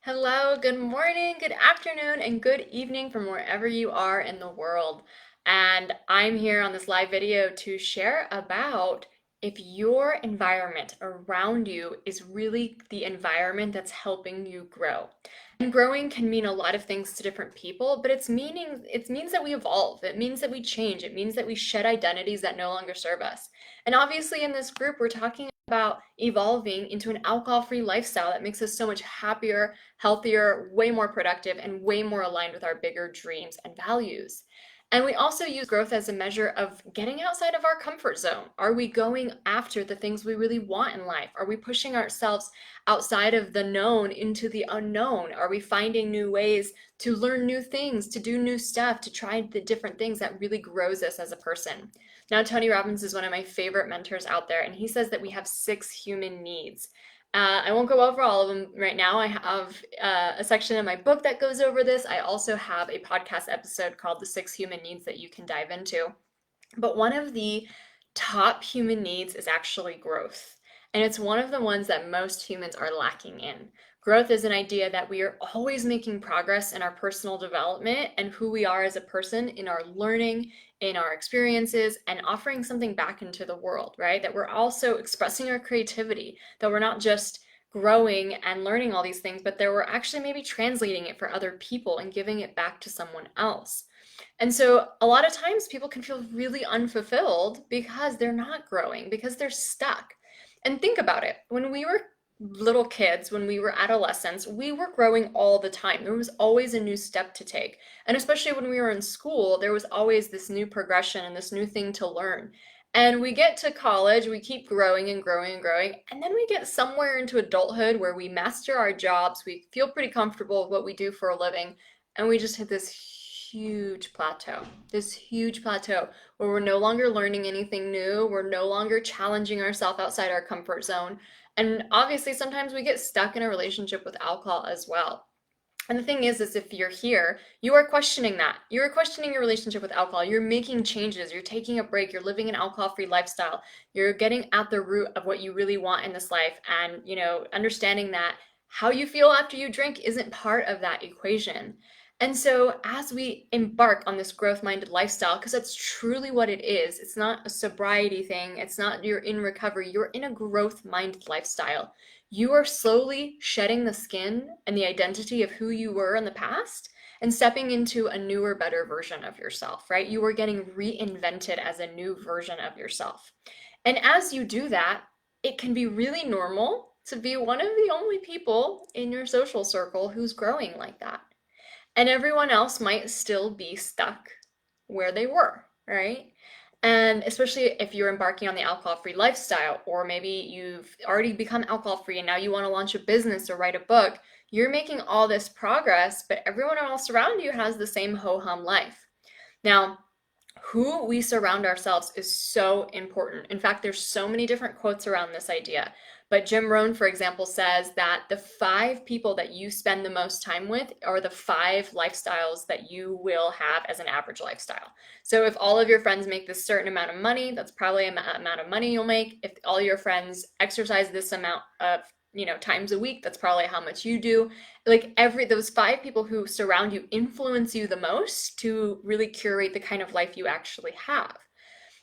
Hello, good morning, good afternoon, and good evening from wherever you are in the world. And I'm here on this live video to share about if your environment around you is really the environment that's helping you grow. And growing can mean a lot of things to different people, but it means that we evolve. It means that we change. It means that we shed identities that no longer serve us. And obviously in this group, we're talking about evolving into an alcohol-free lifestyle that makes us so much happier, healthier, way more productive, and way more aligned with our bigger dreams and values. And we also use growth as a measure of getting outside of our comfort zone. Are we going after the things we really want in life? Are we pushing ourselves outside of the known into the unknown? Are we finding new ways to learn new things, to do new stuff, to try the different things that really grows us as a person? Now, Tony Robbins is one of my favorite mentors out there, and he says that we have 6 human needs. I won't go over all of them right now. I have a section in my book that goes over this. I also have a podcast episode called The 6 Human Needs that you can dive into. But one of the top human needs is actually growth. And it's one of the ones that most humans are lacking in. Growth is an idea that we are always making progress in our personal development and who we are as a person in our learning, in our experiences, and offering something back into the world, right? That we're also expressing our creativity, that we're not just growing and learning all these things, but that we're actually maybe translating it for other people and giving it back to someone else. And so a lot of times people can feel really unfulfilled because they're not growing, because they're stuck. And think about it. When we were little kids, when we were adolescents, we were growing all the time. There was always a new step to take. And especially when we were in school, there was always this new progression and this new thing to learn. And we get to college, we keep growing and growing and growing, and then we get somewhere into adulthood where we master our jobs, we feel pretty comfortable with what we do for a living, and we just hit this huge plateau where we're no longer learning anything new, we're no longer challenging ourselves outside our comfort zone. And obviously, sometimes we get stuck in a relationship with alcohol as well. And the thing is if you're here, you are questioning that. You are questioning your relationship with alcohol. You're making changes. You're taking a break. You're living an alcohol-free lifestyle. You're getting at the root of what you really want in this life. And, understanding that how you feel after you drink isn't part of that equation. And so as we embark on this growth-minded lifestyle, because that's truly what it is, it's not a sobriety thing. It's not you're in recovery. You're in a growth-minded lifestyle. You are slowly shedding the skin and the identity of who you were in the past and stepping into a newer, better version of yourself, right? You are getting reinvented as a new version of yourself. And as you do that, it can be really normal to be one of the only people in your social circle who's growing like that. And everyone else might still be stuck where they were, right? And especially if you're embarking on the alcohol-free lifestyle, or maybe you've already become alcohol-free and now you want to launch a business or write a book, you're making all this progress, but everyone else around you has the same ho-hum life. Now, who we surround ourselves is so important. In fact, there's so many different quotes around this idea. But Jim Rohn, for example, says that the 5 people that you spend the most time with are the 5 lifestyles that you will have as an average lifestyle. So if all of your friends make this certain amount of money, that's probably an amount of money you'll make. If all your friends exercise this amount of times a week, that's probably how much you do. Like those 5 people who surround you influence you the most to really curate the kind of life you actually have.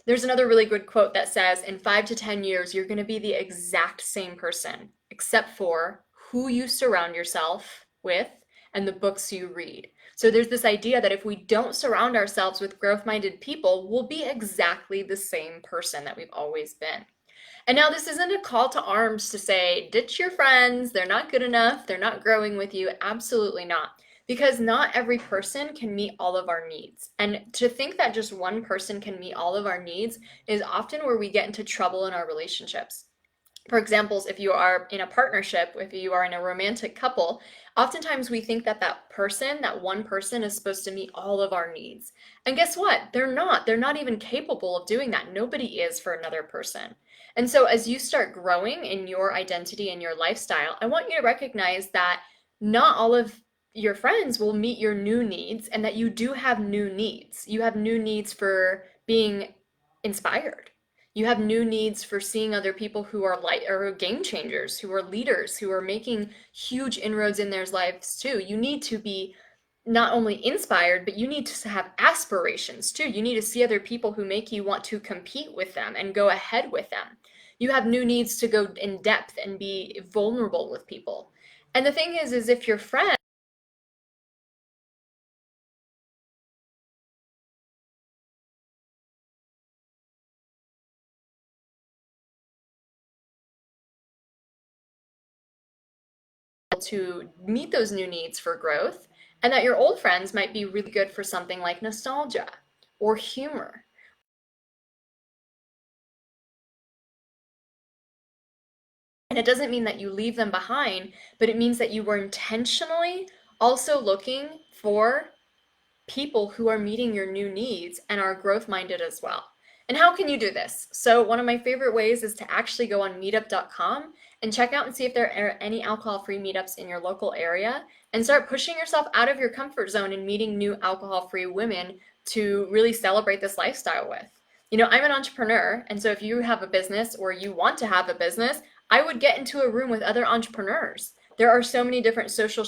There's another really good quote that says, in 5 to 10 years, you're going to be the exact same person, except for who you surround yourself with and the books you read. So there's this idea that if we don't surround ourselves with growth-minded people, we'll be exactly the same person that we've always been. And now this isn't a call to arms to say, ditch your friends, they're not good enough, they're not growing with you. Absolutely not. Because not every person can meet all of our needs. And to think that just one person can meet all of our needs is often where we get into trouble in our relationships. For example, if you are in a partnership, if you are in a romantic couple, oftentimes we think that that one person is supposed to meet all of our needs. And guess what? They're not. They're not even capable of doing that. Nobody is for another person. And so as you start growing in your identity and your lifestyle, I want you to recognize that not all of your friends will meet your new needs and that you do have new needs. You have new needs for being inspired. You have new needs for seeing other people who are like or game changers, who are leaders, who are making huge inroads in their lives too. You need to be not only inspired, but you need to have aspirations too. You need to see other people who make you want to compete with them and go ahead with them. You have new needs to go in depth and be vulnerable with people. And the thing is if your friend to meet those new needs for growth, and that your old friends might be really good for something like nostalgia or humor. And it doesn't mean that you leave them behind, but it means that you were intentionally also looking for people who are meeting your new needs and are growth minded as well. And how can you do this? So, one of my favorite ways is to actually go on meetup.com and check out and see if there are any alcohol free meetups in your local area and start pushing yourself out of your comfort zone and meeting new alcohol free women to really celebrate this lifestyle with. I'm an entrepreneur, and so if you have a business or you want to have a business, I would get into a room with other entrepreneurs. There are so many different social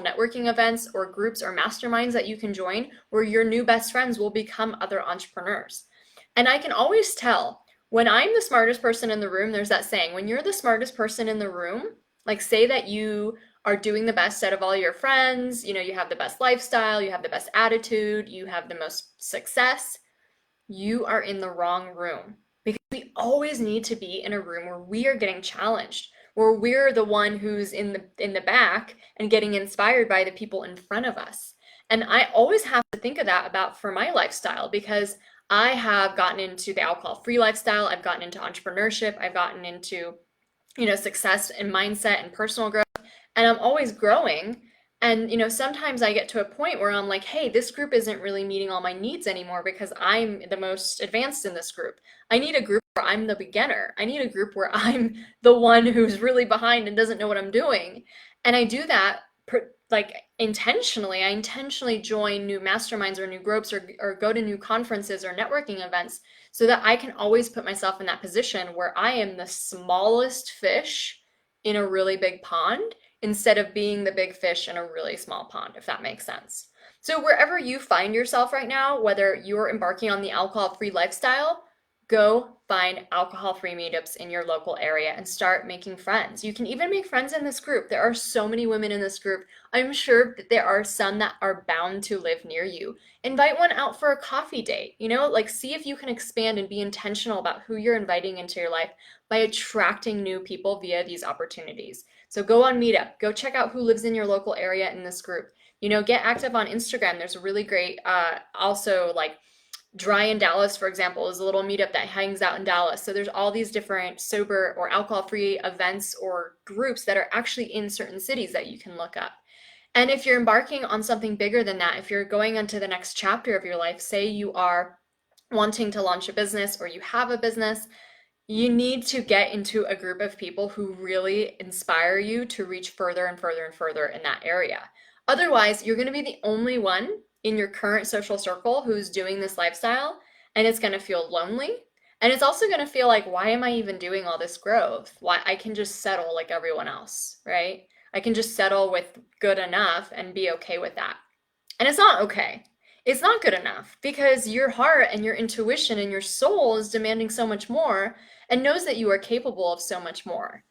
networking events or groups or masterminds that you can join where your new best friends will become other entrepreneurs. And I can always tell when I'm the smartest person in the room, there's that saying, when you're the smartest person in the room, like say that you are doing the best out of all your friends, you have the best lifestyle, you have the best attitude, you have the most success, you are in the wrong room. Because we always need to be in a room where we are getting challenged, where we're the one who's in the back and getting inspired by the people in front of us. And I always have to think of that about for my lifestyle because I have gotten into the alcohol-free lifestyle, I've gotten into entrepreneurship, I've gotten into, success and mindset and personal growth, and I'm always growing. And, sometimes I get to a point where I'm like, hey, this group isn't really meeting all my needs anymore because I'm the most advanced in this group. I need a group where I'm the beginner. I need a group where I'm the one who's really behind and doesn't know what I'm doing. And I do that like intentionally. I intentionally join new masterminds or new groups or go to new conferences or networking events so that I can always put myself in that position where I am the smallest fish in a really big pond instead of being the big fish in a really small pond, if that makes sense. So, wherever you find yourself right now, whether you're embarking on the alcohol free lifestyle, go find alcohol free meetups in your local area and start making friends. You can even make friends in this group. There are so many women in this group. I'm sure that there are some that are bound to live near you. Invite one out for a coffee date. Like see if you can expand and be intentional about who you're inviting into your life by attracting new people via these opportunities. So go on Meetup, go check out who lives in your local area in this group. Get active on Instagram. There's a really great, also like Dry in Dallas, for example, is a little meetup that hangs out in Dallas. So there's all these different sober or alcohol-free events or groups that are actually in certain cities that you can look up. And if you're embarking on something bigger than that, if you're going into the next chapter of your life, say you are wanting to launch a business or you have a business, you need to get into a group of people who really inspire you to reach further and further and further in that area. Otherwise, you're going to be the only one in your current social circle who's doing this lifestyle, and it's going to feel lonely. And it's also going to feel like, why am I even doing all this growth? Why I can just settle like everyone else, right? I can just settle with good enough and be okay with that. And it's not okay. It's not good enough because your heart and your intuition and your soul is demanding so much more and knows that you are capable of so much more.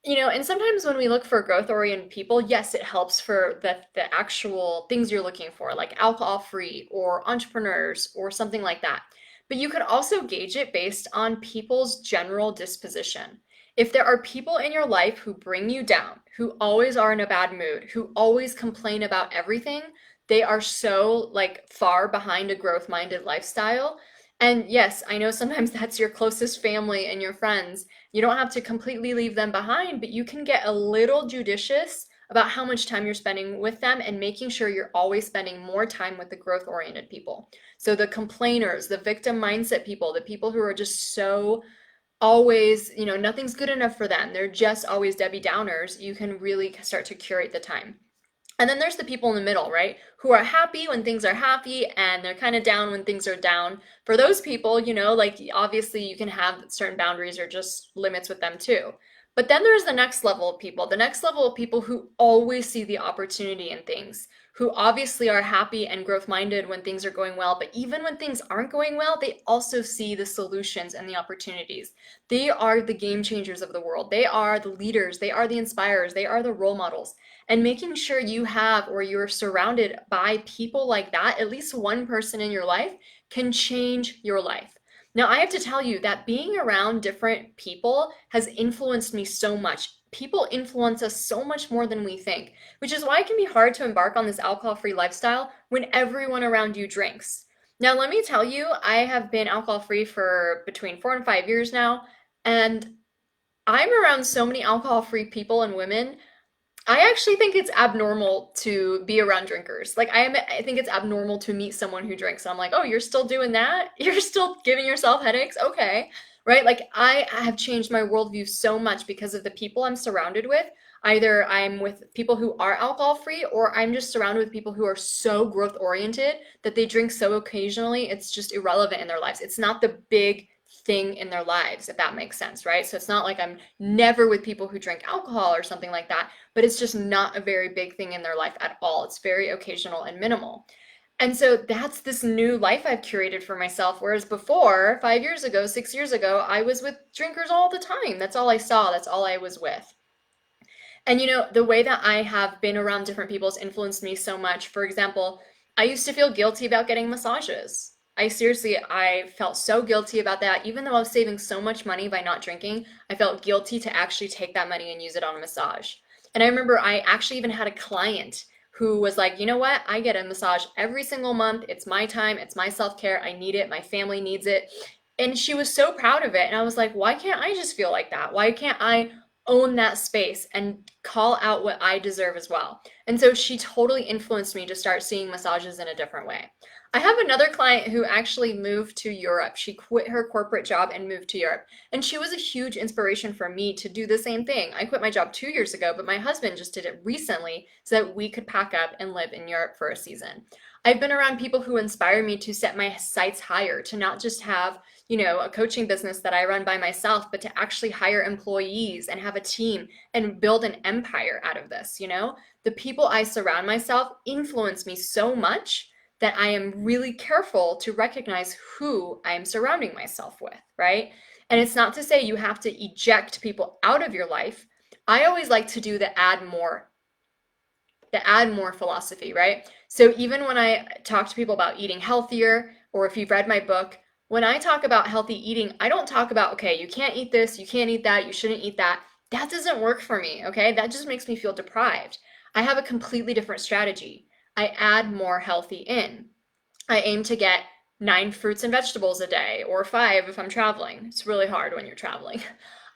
And sometimes when we look for growth-oriented people, yes, it helps for the actual things you're looking for, like alcohol-free or entrepreneurs or something like that. But you could also gauge it based on people's general disposition. If there are people in your life who bring you down, who always are in a bad mood, who always complain about everything, they are so like far behind a growth-minded lifestyle. And yes, I know sometimes that's your closest family and your friends. You don't have to completely leave them behind, but you can get a little judicious about how much time you're spending with them and making sure you're always spending more time with the growth oriented people. So the complainers, the victim mindset people, the people who are just so always, nothing's good enough for them. They're just always Debbie Downers. You can really start to curate the time. And then there's the people in the middle, right? Who are happy when things are happy and they're kind of down when things are down. For those people, like obviously you can have certain boundaries or just limits with them too. But then there's the next level of people, the next level of people who always see the opportunity in things, who obviously are happy and growth minded when things are going well. But even when things aren't going well, they also see the solutions and the opportunities. They are the game changers of the world. They are the leaders. They are the inspirers. They are the role models. And making sure you have or you're surrounded by people like that, at least one person in your life, can change your life. Now, I have to tell you that being around different people has influenced me so much. People influence us so much more than we think, which is why it can be hard to embark on this alcohol-free lifestyle when everyone around you drinks. Now, let me tell you, I have been alcohol-free for between 4 and 5 years now, and I'm around so many alcohol-free people and women. I actually think it's abnormal to be around drinkers. Like I think it's abnormal to meet someone who drinks. I'm like, "Oh, you're still doing that? You're still giving yourself headaches? Okay." Right? Like I have changed my worldview so much because of the people I'm surrounded with. Either I'm with people who are alcohol free or I'm just surrounded with people who are so growth oriented that they drink so occasionally, it's just irrelevant in their lives. It's not the big thing in their lives, if that makes sense, right? So it's not like I'm never with people who drink alcohol or something like that, but it's just not a very big thing in their life at all. It's very occasional and minimal. And so that's this new life I've curated for myself. Whereas before, 5 years ago, 6 years ago, I was with drinkers all the time. That's all I saw. That's all I was with. And the way that I have been around different people has influenced me so much. For example, I used to feel guilty about getting massages. I felt so guilty about that. Even though I was saving so much money by not drinking, I felt guilty to actually take that money and use it on a massage. And I remember I actually even had a client who was like, you know what? I get a massage every single month. It's my time. It's my self-care. I need it. My family needs it. And she was so proud of it. And I was like, why can't I just feel like that? Why can't I own that space and call out what I deserve as well? And so she totally influenced me to start seeing massages in a different way. I have another client who actually moved to Europe. She quit her corporate job and moved to Europe. And she was a huge inspiration for me to do the same thing. I quit my job 2 years ago, but my husband just did it recently so that we could pack up and live in Europe for a season. I've been around people who inspire me to set my sights higher, to not just have, a coaching business that I run by myself, but to actually hire employees and have a team and build an empire out of this. The people I surround myself influence me so much that I am really careful to recognize who I am surrounding myself with, right? And it's not to say you have to eject people out of your life. I always like to do the add more philosophy, right? So even when I talk to people about eating healthier, or if you've read my book, when I talk about healthy eating, I don't talk about, okay, you can't eat this, you can't eat that, you shouldn't eat that. That doesn't work for me, okay? That just makes me feel deprived. I have a completely different strategy. I add more healthy in. I aim to get 9 fruits and vegetables a day, or 5 if I'm traveling. It's really hard when you're traveling.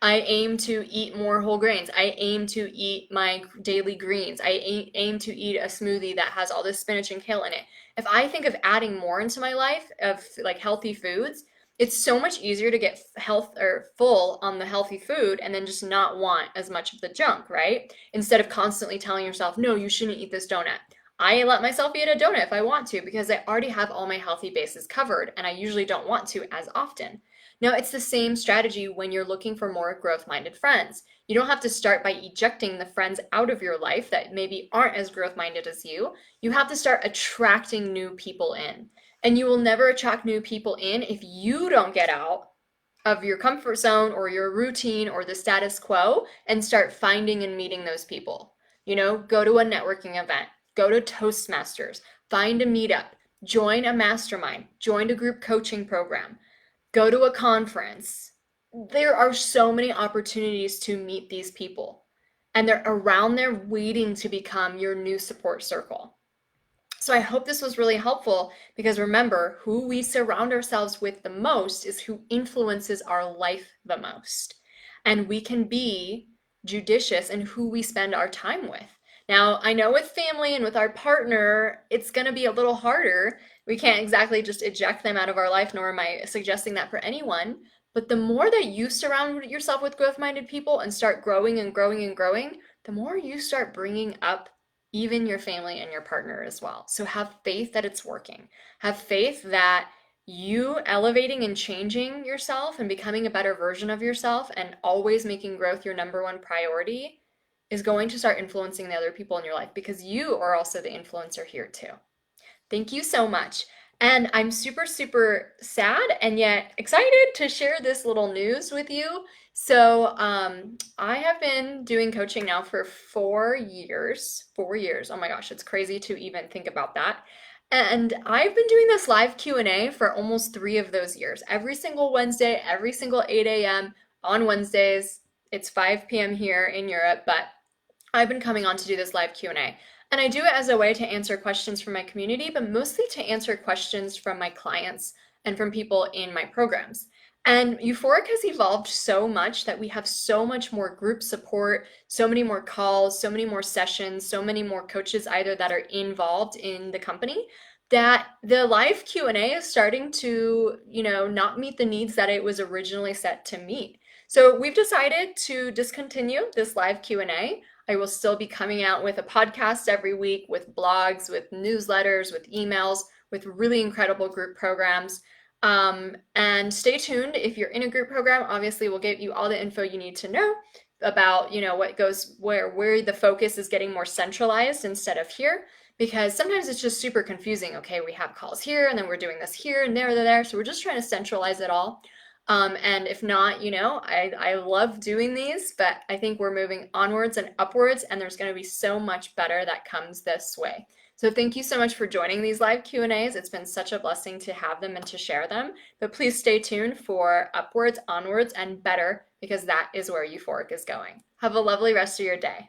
I aim to eat more whole grains. I aim to eat my daily greens. I aim to eat a smoothie that has all this spinach and kale in it. If I think of adding more into my life of like healthy foods, it's so much easier to get health or full on the healthy food and then just not want as much of the junk, right? Instead of constantly telling yourself, no, you shouldn't eat this donut. I let myself eat a donut if I want to because I already have all my healthy bases covered and I usually don't want to as often. Now, it's the same strategy when you're looking for more growth minded friends. You don't have to start by ejecting the friends out of your life that maybe aren't as growth minded as you. You have to start attracting new people in. And you will never attract new people in if you don't get out of your comfort zone or your routine or the status quo and start finding and meeting those people. Go to a networking event, go to Toastmasters, find a meetup, join a mastermind, join a group coaching program, go to a conference. There are so many opportunities to meet these people, and they're around there waiting to become your new support circle. So I hope this was really helpful because remember, who we surround ourselves with the most is who influences our life the most. And we can be judicious in who we spend our time with. Now, I know with family and with our partner, it's going to be a little harder. We can't exactly just eject them out of our life, nor am I suggesting that for anyone. But the more that you surround yourself with growth minded people and start growing and growing and growing, the more you start bringing up even your family and your partner as well. So have faith that it's working. Have faith that you elevating and changing yourself and becoming a better version of yourself and always making growth your number one priority is going to start influencing the other people in your life because you are also the influencer here too. Thank you so much. And I'm super, super sad and yet excited to share this little news with you. So, I have been doing coaching now for 4 years. 4 years. Oh my gosh, it's crazy to even think about that. And I've been doing this live Q&A for almost 3 of those years. Every single Wednesday, every single 8 a.m. on Wednesdays. It's 5 p.m. here in Europe, but I've been coming on to do this live Q&A. And I do it as a way to answer questions from my community, but mostly to answer questions from my clients and from people in my programs. And Euphoric has evolved so much that we have so much more group support, so many more calls, so many more sessions, so many more coaches either that are involved in the company that the live Q&A is starting to, not meet the needs that it was originally set to meet. So we've decided to discontinue this live Q&A. I will still be coming out with a podcast every week, with blogs, with newsletters, with emails, with really incredible group programs. And stay tuned. If you're in a group program, obviously we'll give you all the info you need to know about, what goes where the focus is getting more centralized instead of here. Because sometimes it's just super confusing. Okay, we have calls here, and then we're doing this here and there. So we're just trying to centralize it all. And if not, I love doing these, but I think we're moving onwards and upwards, and there's going to be so much better that comes this way. So thank you so much for joining these live Q&As. It's been such a blessing to have them and to share them. But please stay tuned for upwards, onwards, and better, because that is where Euphoric is going. Have a lovely rest of your day.